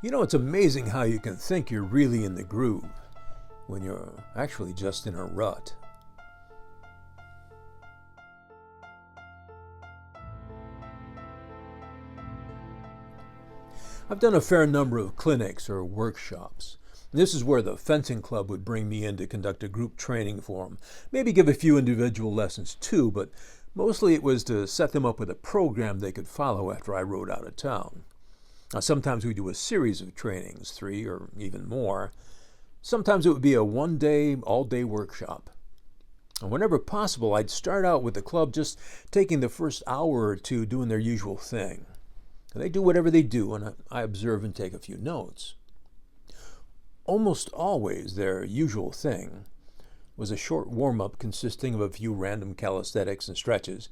You know, it's amazing how you can think you're really in the groove when you're actually just in a rut. I've done a fair number of clinics or workshops. This is where the fencing club would bring me in to conduct a group training for them. Maybe give a few individual lessons too, but mostly it was to set them up with a program they could follow after I rode out of town. Now, sometimes we do a series of trainings, 3 or even more. Sometimes it would be a one-day, all-day workshop. And whenever possible, I'd start out with the club just taking the first hour or two doing their usual thing. They do whatever they do, and I observe and take a few notes. Almost always their usual thing was a short warm-up consisting of a few random calisthenics and stretches,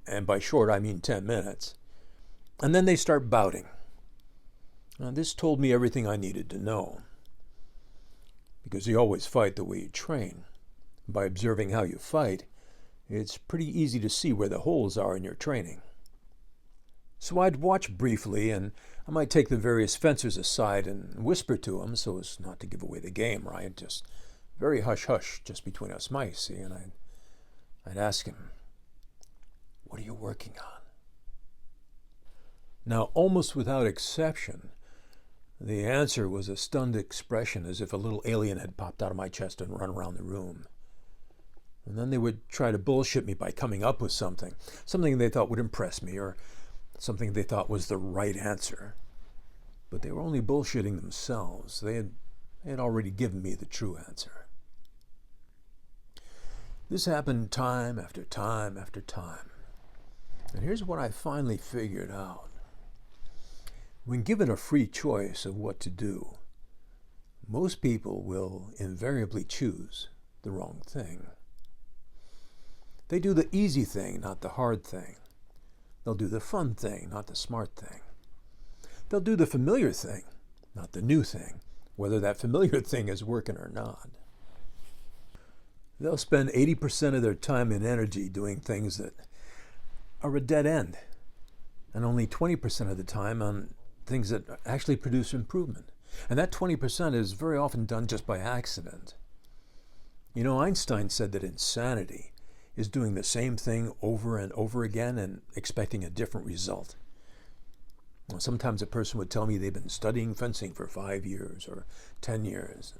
and by short I mean 10 minutes. And then they start bouting. Now, this told me everything I needed to know, because you always fight the way you train. By observing how you fight, it's pretty easy to see where the holes are in your training. So I'd watch briefly, and I might take the various fencers aside and whisper to them so as not to give away the game, right? Just very hush-hush, just between us mice, see? And I'd ask him, "What are you working on?" Now, almost without exception, the answer was a stunned expression as if a little alien had popped out of my chest and run around the room. And then they would try to bullshit me by coming up with something they thought would impress me, or something they thought was the right answer. But they were only bullshitting themselves. They had already given me the true answer. This happened time after time after time. And here's what I finally figured out. When given a free choice of what to do, most people will invariably choose the wrong thing. They do the easy thing, not the hard thing. They'll do the fun thing, not the smart thing. They'll do the familiar thing, not the new thing, whether that familiar thing is working or not. They'll spend 80% of their time and energy doing things that are a dead end, and only 20% of the time on things that actually produce improvement. And that 20% is very often done just by accident. You know, Einstein said that insanity is doing the same thing over and over again and expecting a different result. Well, sometimes a person would tell me they've been studying fencing for 5 years or 10 years.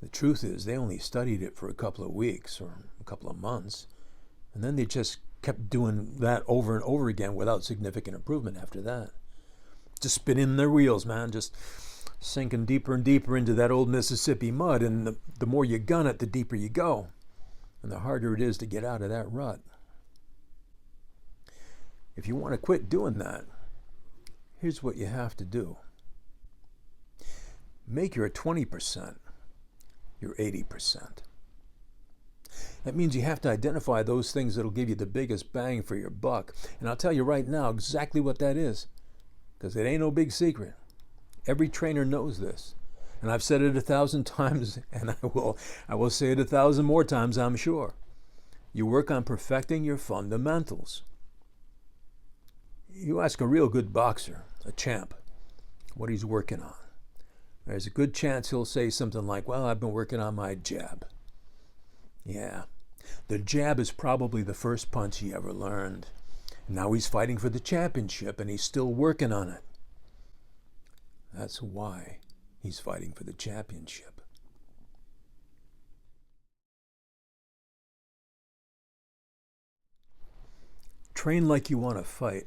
The truth is they only studied it for a couple of weeks or a couple of months, and then they just kept doing that over and over again without significant improvement after that. Just spinning their wheels, man, just sinking deeper and deeper into that old Mississippi mud, and the more you gun it, the deeper you go, and the harder it is to get out of that rut. If you want to quit doing that, here's what you have to do. Make your 20% your 80%. That means you have to identify those things that'll give you the biggest bang for your buck. And I'll tell you right now exactly what that is, because it ain't no big secret. Every trainer knows this. And I've said it 1,000 times, and I will say it 1,000 more times, I'm sure. You work on perfecting your fundamentals. You ask a real good boxer, a champ, what he's working on. There's a good chance he'll say something like, "Well, I've been working on my jab." Yeah, the jab is probably the first punch he ever learned. Now he's fighting for the championship, and he's still working on it. That's why he's fighting for the championship. Train like you want to fight,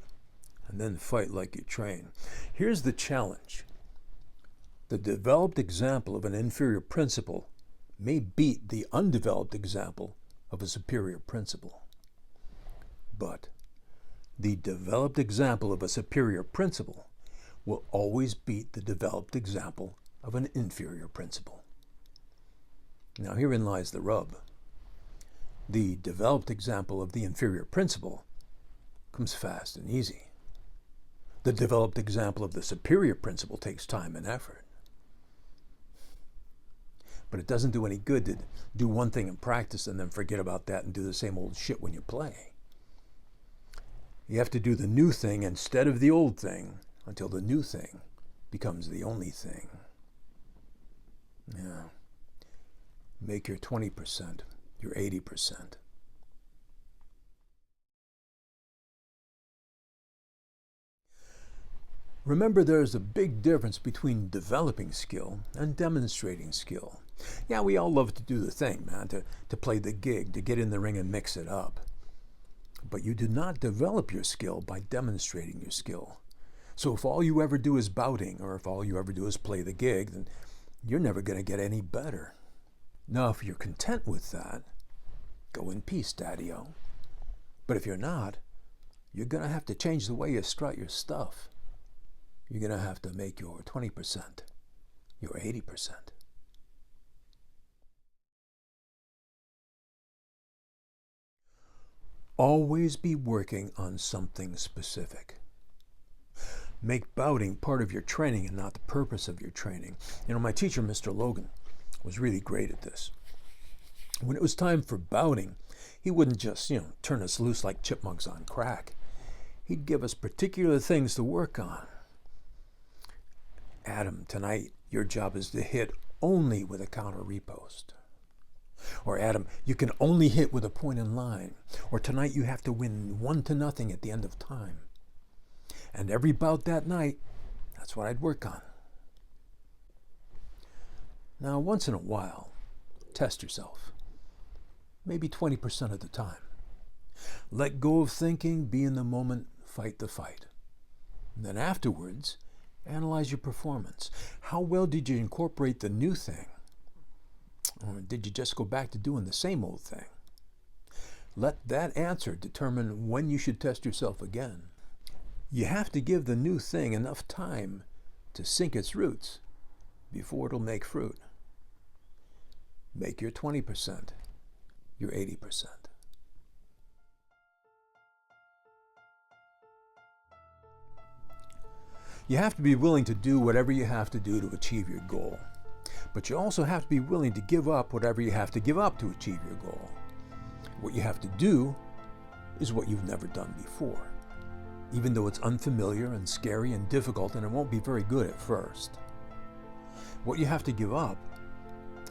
and then fight like you train. Here's the challenge. The developed example of an inferior principle may beat the undeveloped example of a superior principle. But the developed example of a superior principle will always beat the developed example of an inferior principle. Now herein lies the rub. The developed example of the inferior principle comes fast and easy. The developed example of the superior principle takes time and effort. But it doesn't do any good to do one thing in practice and then forget about that and do the same old shit when you play. You have to do the new thing instead of the old thing until the new thing becomes the only thing. Yeah. Make your 20% your 80%. Remember, there's a big difference between developing skill and demonstrating skill. Yeah, we all love to do the thing, man, to play the gig, to get in the ring and mix it up. But you do not develop your skill by demonstrating your skill. So if all you ever do is bouting, or if all you ever do is play the gig, then you're never going to get any better. Now, if you're content with that, go in peace, Daddy-o. But if you're not, you're going to have to change the way you strut your stuff. You're going to have to make your 20% your 80%. Always be working on something specific. Make bouting part of your training and not the purpose of your training. You know, my teacher, Mr. Logan, was really great at this. When it was time for bouting, he wouldn't just, turn us loose like chipmunks on crack. He'd give us particular things to work on. Adam, tonight, your job is to hit only with a counter repost. Or Adam, you can only hit with a point in line. Or tonight you have to win 1-0 at the end of time. And every bout that night, that's what I'd work on. Now, once in a while, test yourself. Maybe 20% of the time. Let go of thinking, be in the moment, fight the fight. And then afterwards, analyze your performance. How well did you incorporate the new thing? Or did you just go back to doing the same old thing? Let that answer determine when you should test yourself again. You have to give the new thing enough time to sink its roots before it'll make fruit. Make your 20% your 80%. You have to be willing to do whatever you have to do to achieve your goal. But you also have to be willing to give up whatever you have to give up to achieve your goal. What you have to do is what you've never done before, even though it's unfamiliar and scary and difficult, and it won't be very good at first. What you have to give up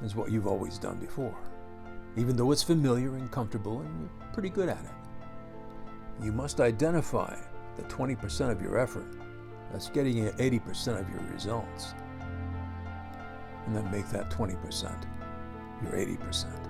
is what you've always done before, even though it's familiar and comfortable and you're pretty good at it. You must identify the 20% of your effort that's getting you 80% of your results, and then make that 20% your 80%.